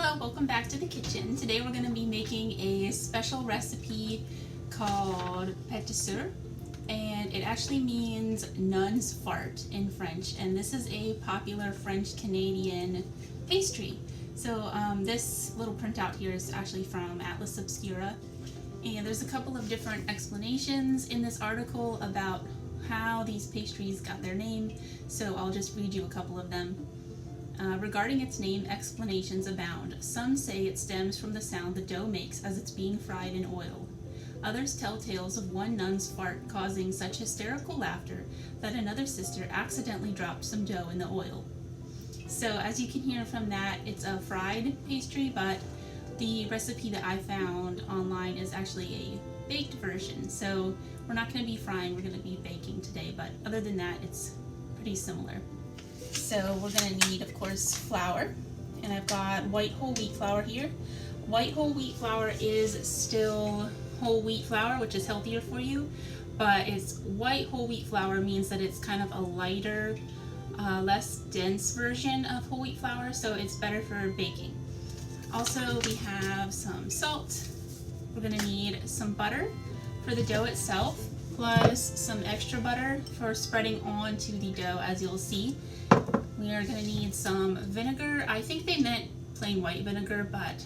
Hello, welcome back to the kitchen. Today we're going to be making a special recipe called pastries, and it actually means nun's fart in French, and this is a popular French-Canadian pastry. So this little printout here is actually from Atlas Obscura, and there's a couple of different explanations in this article about how these pastries got their name, so I'll just read you a couple of them. Regarding its name, explanations abound. Some say it stems from the sound the dough makes as it's being fried in oil. Others tell tales of one nun's fart causing such hysterical laughter that another sister accidentally dropped some dough in the oil. So as you can hear from that, it's a fried pastry, but the recipe that I found online is actually a baked version. So we're not going to be frying, we're going to be baking today, but other than that, it's pretty similar. So we're going to need, of course, flour, and I've got white whole wheat flour here. White whole wheat flour is still whole wheat flour, which is healthier for you, but it's white whole wheat flour means that it's kind of a lighter, less dense version of whole wheat flour, so it's better for baking. Also, we have some salt. We're going to need some butter for the dough itself, plus some extra butter for spreading onto the dough, as you'll see. We are going to need some vinegar. I think they meant plain white vinegar, but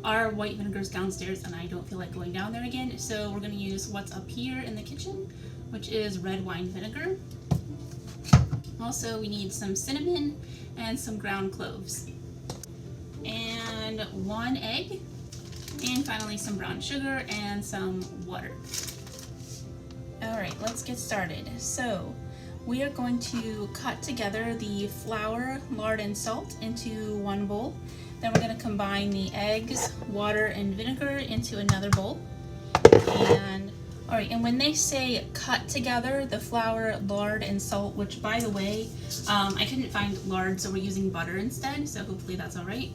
our white vinegar is downstairs and I don't feel like going down there again, so we're going to use what's up here in the kitchen, which is red wine vinegar. Also, we need some cinnamon and some ground cloves, and 1 egg, and finally some brown sugar and some water. Alright, let's get started. So we are going to cut together the flour, lard, and salt into one bowl. Then we're going to combine the eggs, water, and vinegar into another bowl. And and when they say cut together, the flour, lard, and salt, which by the way, I couldn't find lard, so we're using butter instead, so hopefully that's alright.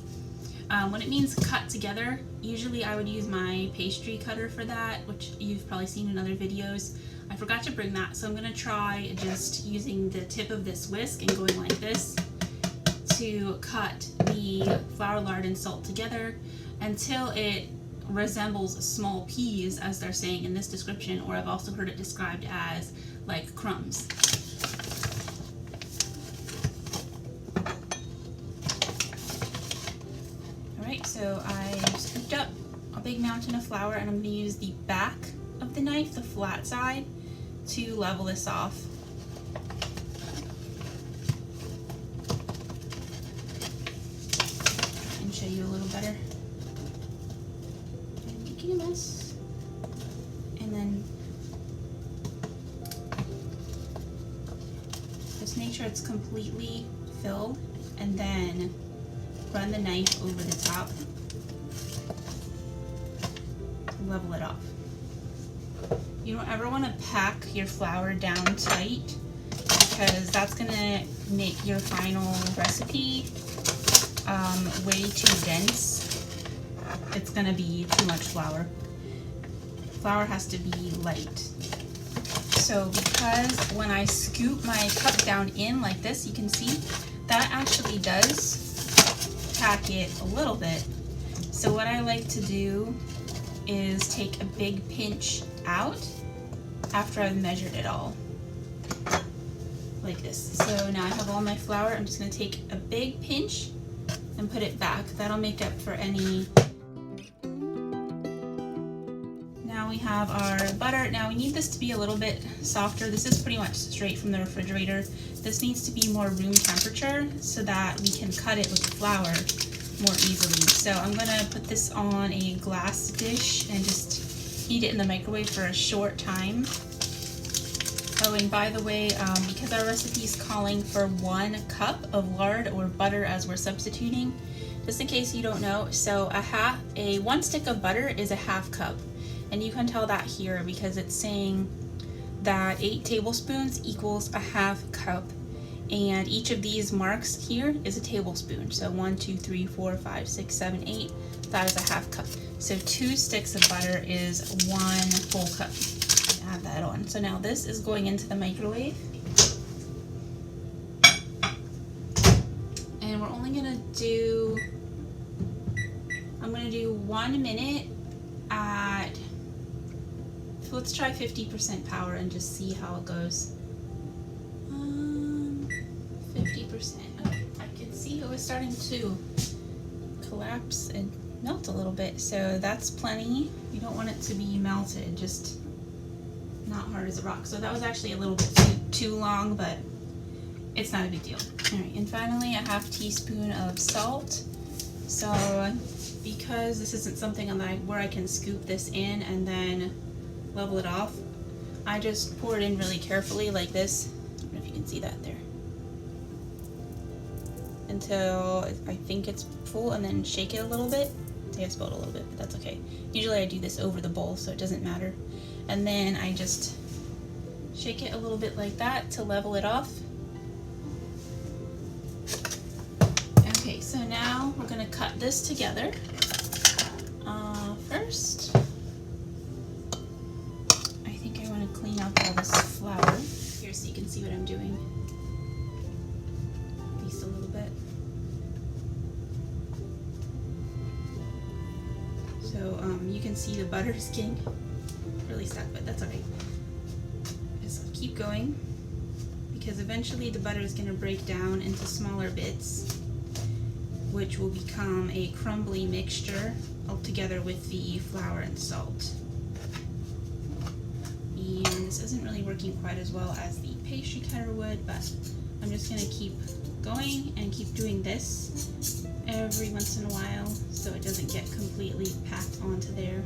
When it means cut together, usually I would use my pastry cutter for that, which you've probably seen in other videos. I forgot to bring that, so I'm going to try just using the tip of this whisk and going like this to cut the flour, lard, and salt together until it resembles small peas, as they're saying in this description, or I've also heard it described as like crumbs. Alright, so I scooped up a big mountain of flour, and I'm going to use the back of the knife, the flat side, to level this off. And show you a little better. And making a mess. And then just make sure it's completely filled, and then run the knife over the top to level it off. You don't ever want to pack your flour down tight, because that's going to make your final recipe way too dense. It's going to be too much flour. Flour has to be light. So because when I scoop my cup down in like this, you can see that actually does pack it a little bit. So what I like to do is take a big pinch out after I've measured it all, like this. So now I have all my flour. I'm just going to take a big pinch and put it back. That'll make up for any. Now we have our butter. Now we need this to be a little bit softer. This is pretty much straight from the refrigerator. This needs to be more room temperature so that we can cut it with the flour more easily. So I'm going to put this on a glass dish and just heat it in the microwave for a short time. Oh, and by the way, because our recipe is calling for 1 cup of lard or butter as we're substituting, just in case you don't know, so 1 stick of butter is a half cup, and you can tell that here because it's saying that 8 tablespoons equals a half cup, and each of these marks here is a tablespoon. So 1, 2, 3, 4, 5, 6, 7, 8. That is a half cup. So 2 sticks of butter is 1 whole cup. Add that on. So now this is going into the microwave. And we're only going to do I'm gonna do 1 minute at, let's try 50% power and just see how it goes. 50%. Okay, I can see it was starting to collapse and melt a little bit, so that's plenty. You don't want it to be melted, just not hard as a rock. So that was actually a little bit too long, but it's not a big deal. All right, and finally a 1/2 teaspoon of salt. So because this isn't something where I can scoop this in and then level it off, I just pour it in really carefully like this. I don't know if you can see that there. Until I think it's full, and then shake it a little bit. I think I spilled a little bit, but that's okay. Usually I do this over the bowl, so it doesn't matter. And then I just shake it a little bit like that to level it off. Okay, so now we're gonna cut this together. First, I think I wanna clean up all this flour. Here, so you can see what I'm doing. At least a little bit. So you can see the butter is getting really stuck, but that's okay. Just keep going, because eventually the butter is going to break down into smaller bits, which will become a crumbly mixture all together with the flour and salt. And this isn't really working quite as well as the pastry cutter would, but I'm just going to keep going and keep doing this every once in a while so it doesn't get completely packed onto there.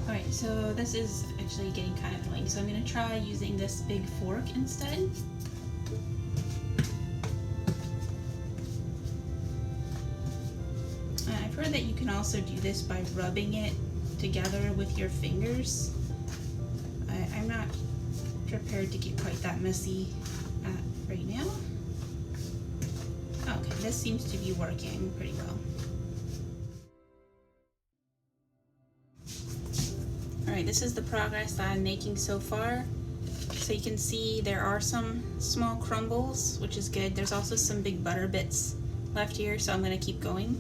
Alright, so this is actually getting kind of annoying, so I'm going to try using this big fork instead. I've heard that you can also do this by rubbing it together with your fingers. I'm not prepared to get quite that messy right now. Okay, this seems to be working pretty well. Alright, this is the progress that I'm making so far. So you can see there are some small crumbles, which is good. There's also some big butter bits left here, so I'm going to keep going.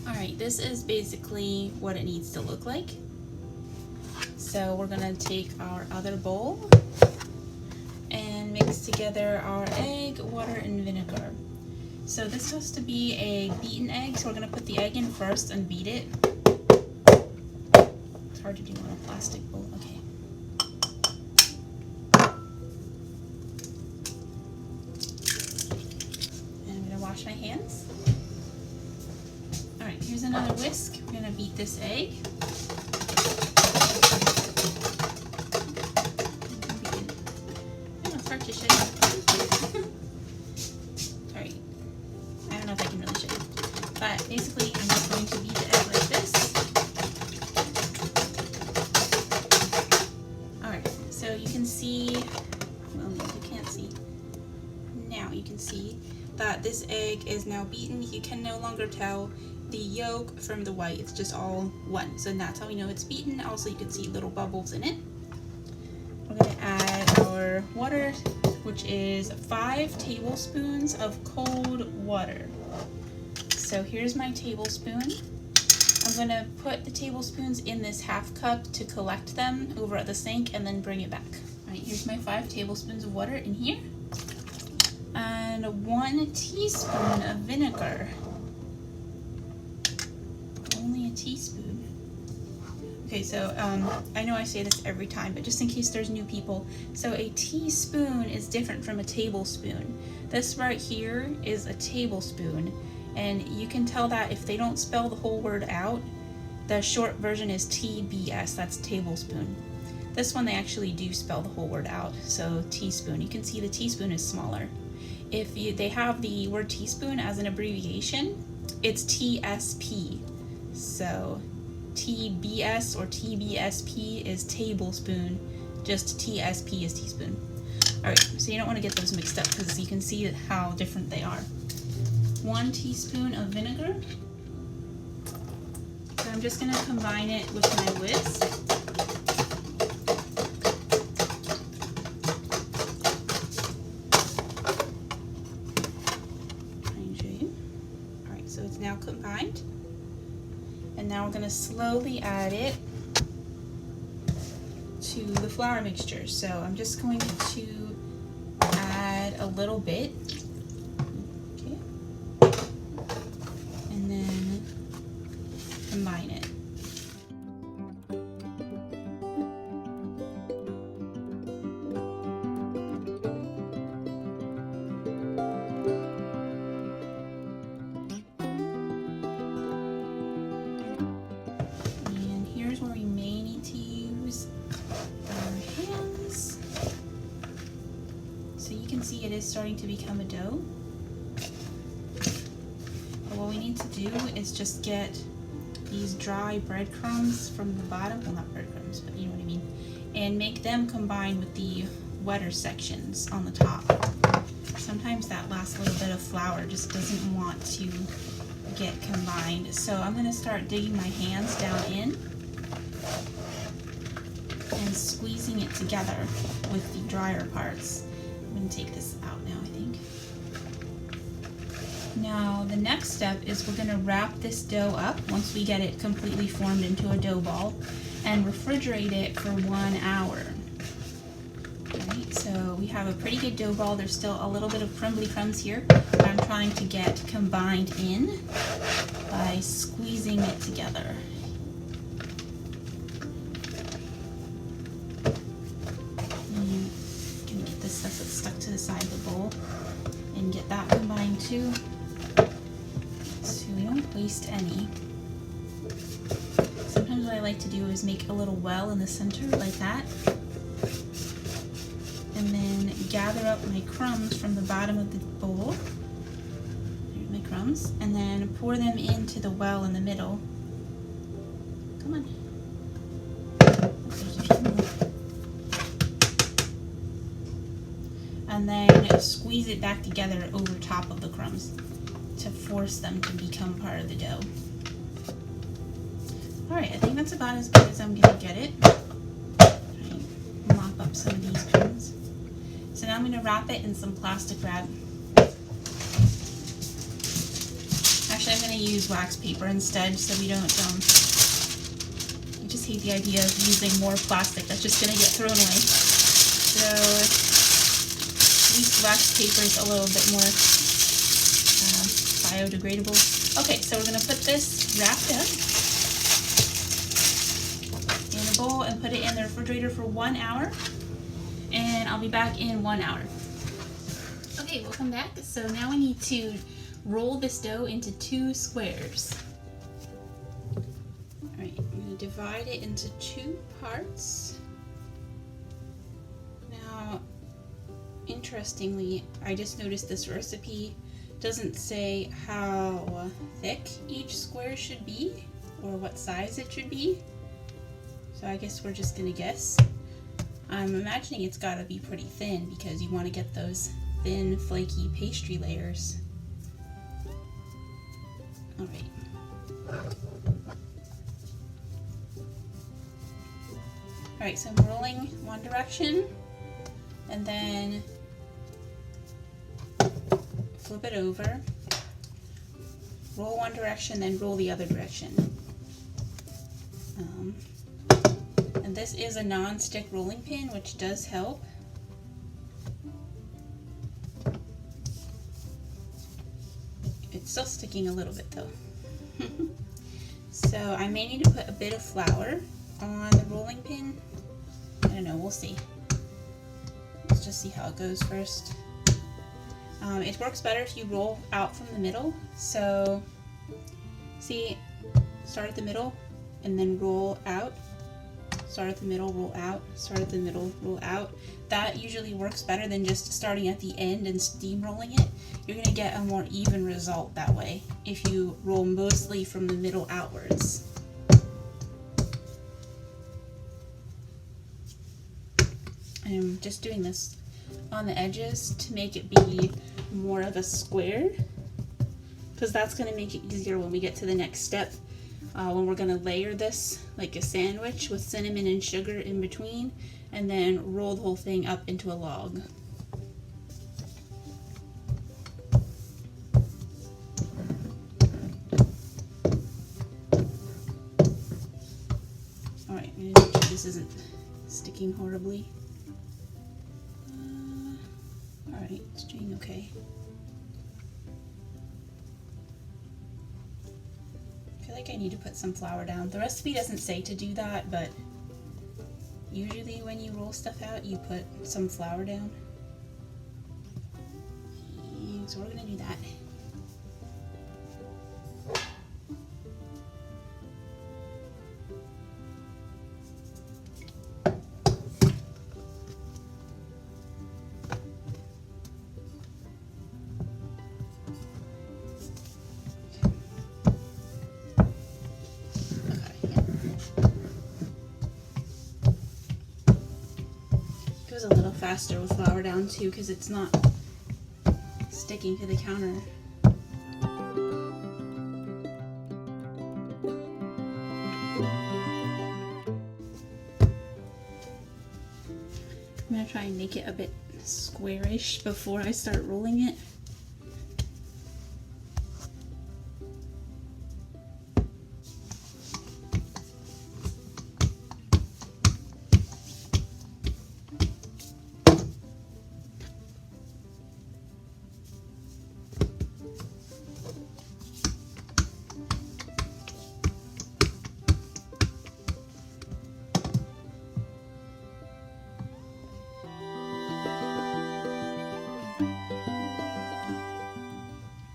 Alright, this is basically what it needs to look like. So we're going to take our other bowl and mix together our egg, water, and vinegar. So this has to be a beaten egg, so we're going to put the egg in first and beat it. It's hard to do on a plastic bowl. Okay. And I'm going to wash my hands. Alright, here's another whisk. We're going to beat this egg. But basically, I'm just going to beat the egg like this. Alright, so you can see, well, you can't see. Now you can see that this egg is now beaten. You can no longer tell the yolk from the white. It's just all one. So that's how we know it's beaten. Also, you can see little bubbles in it. We're going to add our water, which is 5 tablespoons of cold water. So here's my tablespoon. I'm going to put the tablespoons in this 1/2 cup to collect them over at the sink and then bring it back. All right, here's my 5 tablespoons of water in here. And 1 teaspoon of vinegar. Only a teaspoon. Okay, so I know I say this every time, but just in case there's new people. So a teaspoon is different from a tablespoon. This right here is a tablespoon. And you can tell that if they don't spell the whole word out. The short version is TBS, that's tablespoon. This one they actually do spell the whole word out, so teaspoon. You can see the teaspoon is smaller. If they have the word teaspoon as an abbreviation, it's TSP. So TBS or TBSP is tablespoon, just TSP is teaspoon. Alright, so you don't want to get those mixed up because you can see how different they are. 1 teaspoon of vinegar. So I'm just going to combine it with my whisk. to slowly add it to the flour mixture. So I'm just going to add a little bit. Okay. And then combine it. And here's where we may need to use our hands. So you can see it is starting to become a dough. But what we need to do is just get these dry breadcrumbs from the bottom, well not breadcrumbs, but you know what I mean, and make them combine with the wetter sections on the top. Sometimes that last little bit of flour just doesn't want to get combined. So I'm going to start digging my hands down in and squeezing it together with the drier parts. I'm going to take this out now, I think. Now the next step is we're going to wrap this dough up once we get it completely formed into a dough ball and refrigerate it for 1 hour. Alright, so we have a pretty good dough ball. There's still a little bit of crumbly crumbs here, but I'm trying to get combined in by squeezing it together. And I'm going to get this stuff that's stuck to the side of the bowl and get that combined too, so we don't waste any. Sometimes what I like to do is make a little well in the center like that, and then gather up my crumbs from the bottom of the bowl. There's my crumbs, and then pour them into the well in the middle. Come on. There's a few more. And then squeeze it back together over top of the crumbs to force them to become part of the dough. Alright, I think that's about as good as I'm going to get it. Mop up some of these crumbs. So now I'm going to wrap it in some plastic wrap. Actually, I'm going to use wax paper instead so we don't, I just hate the idea of using more plastic that's just going to get thrown away. So, at least wax paper is a little bit more biodegradable. Okay, so we're going to put this wrapped up in a bowl and put it in the refrigerator for 1 hour. And I'll be back in 1 hour. Okay, welcome back. So now we need to roll this dough into 2 squares. Alright, I'm going to divide it into 2 parts. Now, interestingly, I just noticed this recipe doesn't say how thick each square should be or what size it should be. So I guess we're just going to guess. I'm imagining it's got to be pretty thin because you want to get those thin, flaky pastry layers. Alright, so I'm rolling one direction and then flip it over, roll one direction, then roll the other direction. And this is a non-stick rolling pin, which does help. It's still sticking a little bit though. So I may need to put a bit of flour on the rolling pin. I don't know, we'll see. Let's just see how it goes first. It works better if you roll out from the middle. So see, start at the middle and then roll out. Start at the middle, roll out, start at the middle, roll out. That usually works better than just starting at the end and steamrolling it. You're going to get a more even result that way if you roll mostly from the middle outwards. I'm just doing this on the edges to make it be more of a square, because that's going to make it easier when we get to the next step. When we're going to layer this like a sandwich with cinnamon and sugar in between, and then roll the whole thing up into a log. Alright, I'm gonna make sure this isn't sticking horribly. Alright, it's doing okay. I feel like I need to put some flour down. The recipe doesn't say to do that, but usually when you roll stuff out, you put some flour down. And so we're gonna do that. A little faster with flour down too, because it's not sticking to the counter. I'm gonna try and make it a bit squarish before I start rolling it.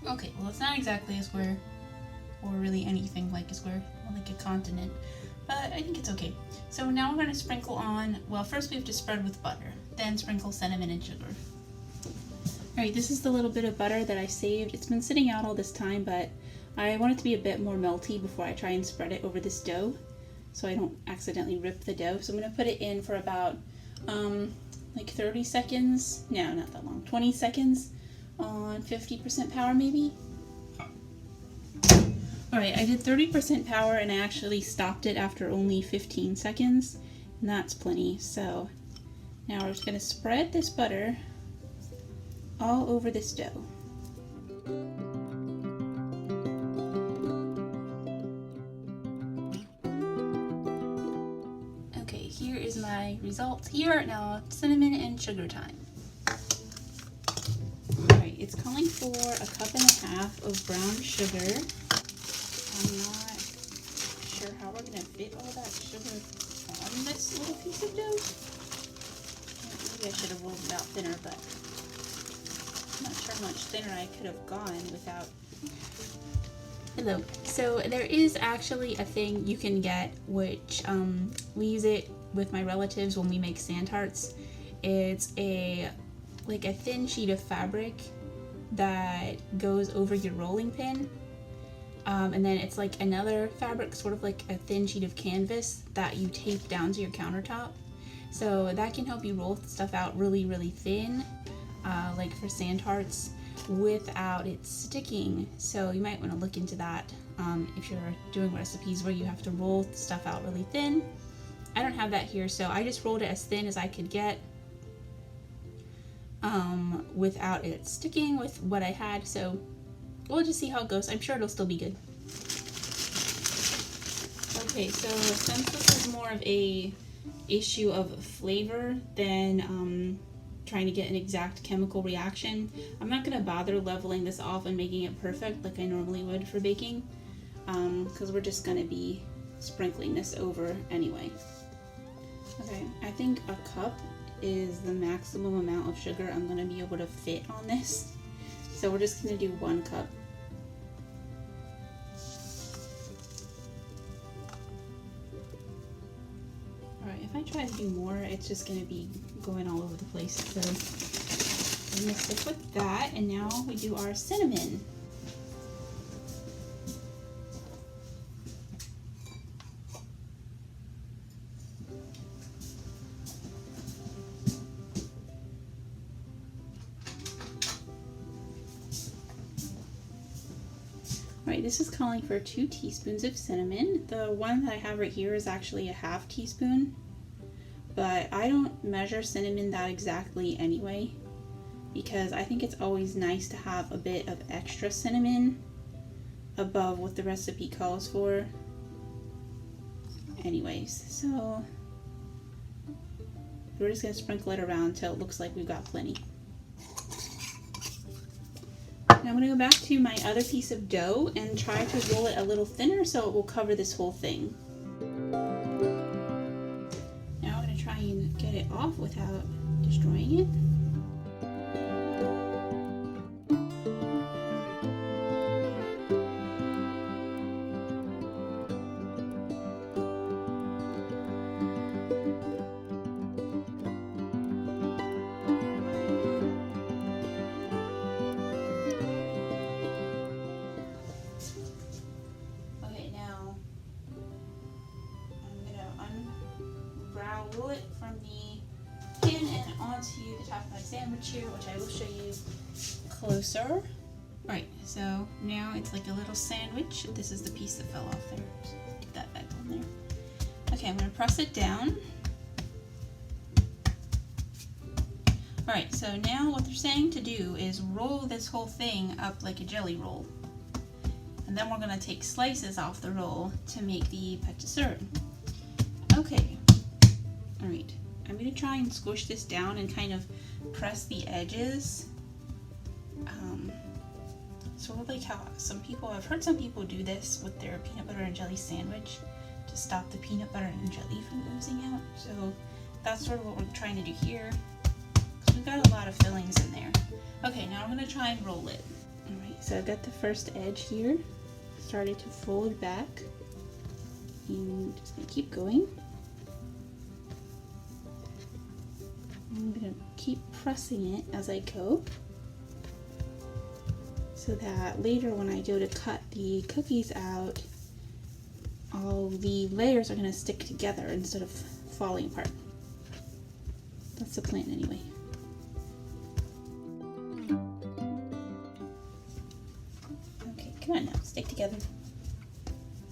Okay, well it's not exactly a square, or really anything like a square, or like a continent, but I think it's okay. So now we're going to sprinkle on, well first we have to spread with butter, then sprinkle cinnamon and sugar. Alright, this is the little bit of butter that I saved. It's been sitting out all this time, but I want it to be a bit more melty before I try and spread it over this dough, so I don't accidentally rip the dough. So I'm going to put it in for about like 30 seconds, no, not that long, 20 seconds on 50% power maybe. Alright, I did 30% power and I actually stopped it after only 15 seconds, and that's plenty. So now we're just going to spread this butter all over this dough. Okay, here is my result. Here now, cinnamon and sugar time. Alright, it's calling for 1.5 cups of brown sugar. I'm not sure how we're going to fit all that sugar on this little piece of dough. Maybe I should have rolled it out thinner, but I'm not sure how much thinner I could have gone without. Hello. So there is actually a thing you can get, which we use it with my relatives when we make sand tarts. It's like a thin sheet of fabric that goes over your rolling pin. And then it's like another fabric, sort of like a thin sheet of canvas that you tape down to your countertop. So that can help you roll stuff out really, really thin, like for sand tarts, without it sticking. So you might want to look into that if you're doing recipes where you have to roll stuff out really thin. I don't have that here, so I just rolled it as thin as I could get without it sticking with what I had. So we'll just see how it goes. I'm sure it'll still be good. Okay, so since this is more of a issue of flavor than trying to get an exact chemical reaction, I'm not going to bother leveling this off and making it perfect like I normally would for baking, because we're just going to be sprinkling this over anyway. Okay, I think 1 cup is the maximum amount of sugar I'm going to be able to fit on this. So we're just going to do 1 cup. Alright, if I try to do more, it's just going to be going all over the place. So I'm going to stick with that, and now we do our cinnamon. Alright, this is calling for 2 teaspoons of cinnamon. The one that I have right here is actually a 1/2 teaspoon, but I don't measure cinnamon that exactly anyway, because I think it's always nice to have a bit of extra cinnamon above what the recipe calls for. anyways. So we're just gonna sprinkle it around until it looks like we've got plenty. Now I'm gonna go back to my other piece of dough and try to roll it a little thinner so it will cover this whole thing. Now I'm gonna try and get it off without destroying it. Roll it from the pan and onto the top of my sandwich here, which I will show you closer. Right, so now it's like a little sandwich. This is the piece that fell off there. So get that back on there. Okay, I'm going to press it down. Alright, so now what they're saying to do is roll this whole thing up like a jelly roll. And then we're going to take slices off the roll to make the pâtisserie. Okay. Alright, I'm going to try and squish this down and kind of press the edges. Sort of like how I've heard some people do this with their peanut butter and jelly sandwich to stop the peanut butter and jelly from oozing out. So that's sort of what we're trying to do here, because we've got a lot of fillings in there. Okay, now I'm going to try and roll it. Alright, so I've got the first edge here, started to fold back, and just going to keep going. I'm going to keep pressing it as I go, so that later when I go to cut the cookies out, all the layers are going to stick together instead of falling apart. That's the plan anyway. Okay, come on now, stick together.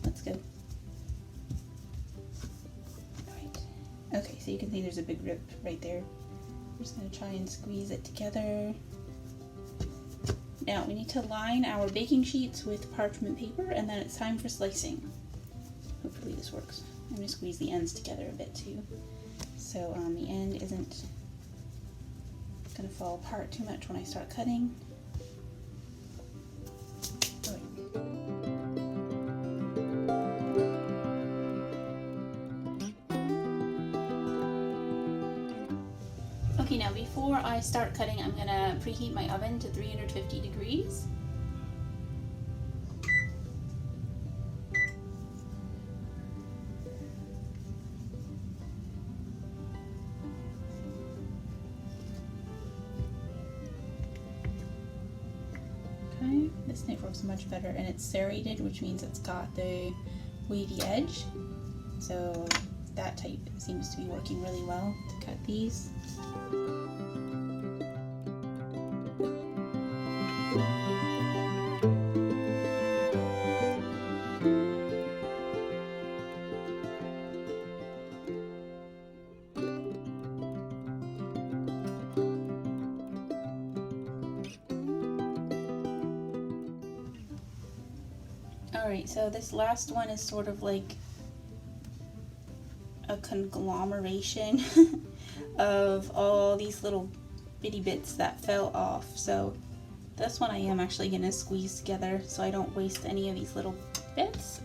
Let's go. Alright. Okay, so you can see there's a big rip right there. I'm just going to try and squeeze it together. Now we need to line our baking sheets with parchment paper, and then it's time for slicing. Hopefully this works. I'm going to squeeze the ends together a bit too, so the end isn't going to fall apart too much when I start cutting. Okay, now before I start cutting, I'm going to preheat my oven to 350 degrees. Okay, this knife works much better, and it's serrated, which means it's got the wavy edge. So that type seems to be working really well to cut these. Alright, so this last one is sort of like a conglomeration of all these little bitty bits that fell off. So this one I am actually going to squeeze together so I don't waste any of these little bits.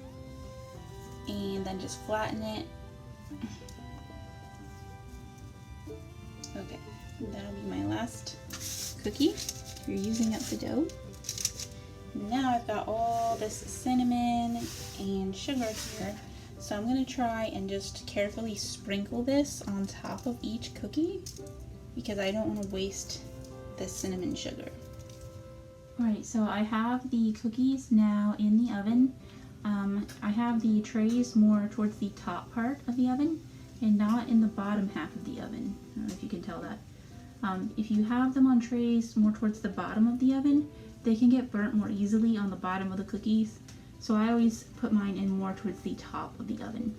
And then just flatten it. Okay, that'll be my last cookie. You're using up the dough. Now I've got all this cinnamon and sugar here, so I'm going to try and just carefully sprinkle this on top of each cookie because I don't want to waste the cinnamon sugar. Alright, so I have the cookies now in the oven. I have the trays more towards the top part of the oven and not in the bottom half of the oven. I don't know if you can tell that. If you have them on trays more towards the bottom of the oven, they can get burnt more easily on the bottom of the cookies, so I always put mine in more towards the top of the oven.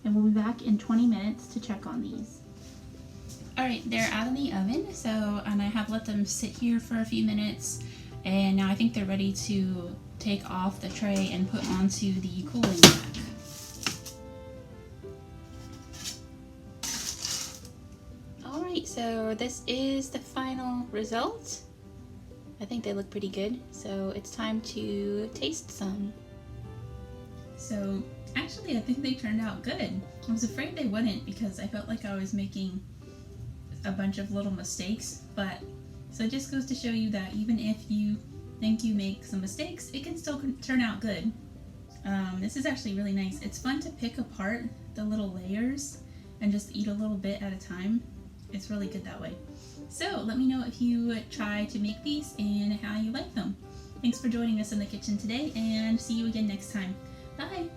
And we'll be back in 20 minutes to check on these. Alright, they're out of the oven, and I have let them sit here for a few minutes, and now I think they're ready to take off the tray and put onto the cooling rack. So this is the final result. I think they look pretty good, so it's time to taste some. So actually I think they turned out good. I was afraid they wouldn't because I felt like I was making a bunch of little mistakes, but so it just goes to show you that even if you think you make some mistakes, it can still turn out good. This is actually really nice. It's fun to pick apart the little layers and just eat a little bit at a time. It's really good that way. So let me know if you try to make these and how you like them. Thanks for joining us in the kitchen today, and see you again next time. Bye!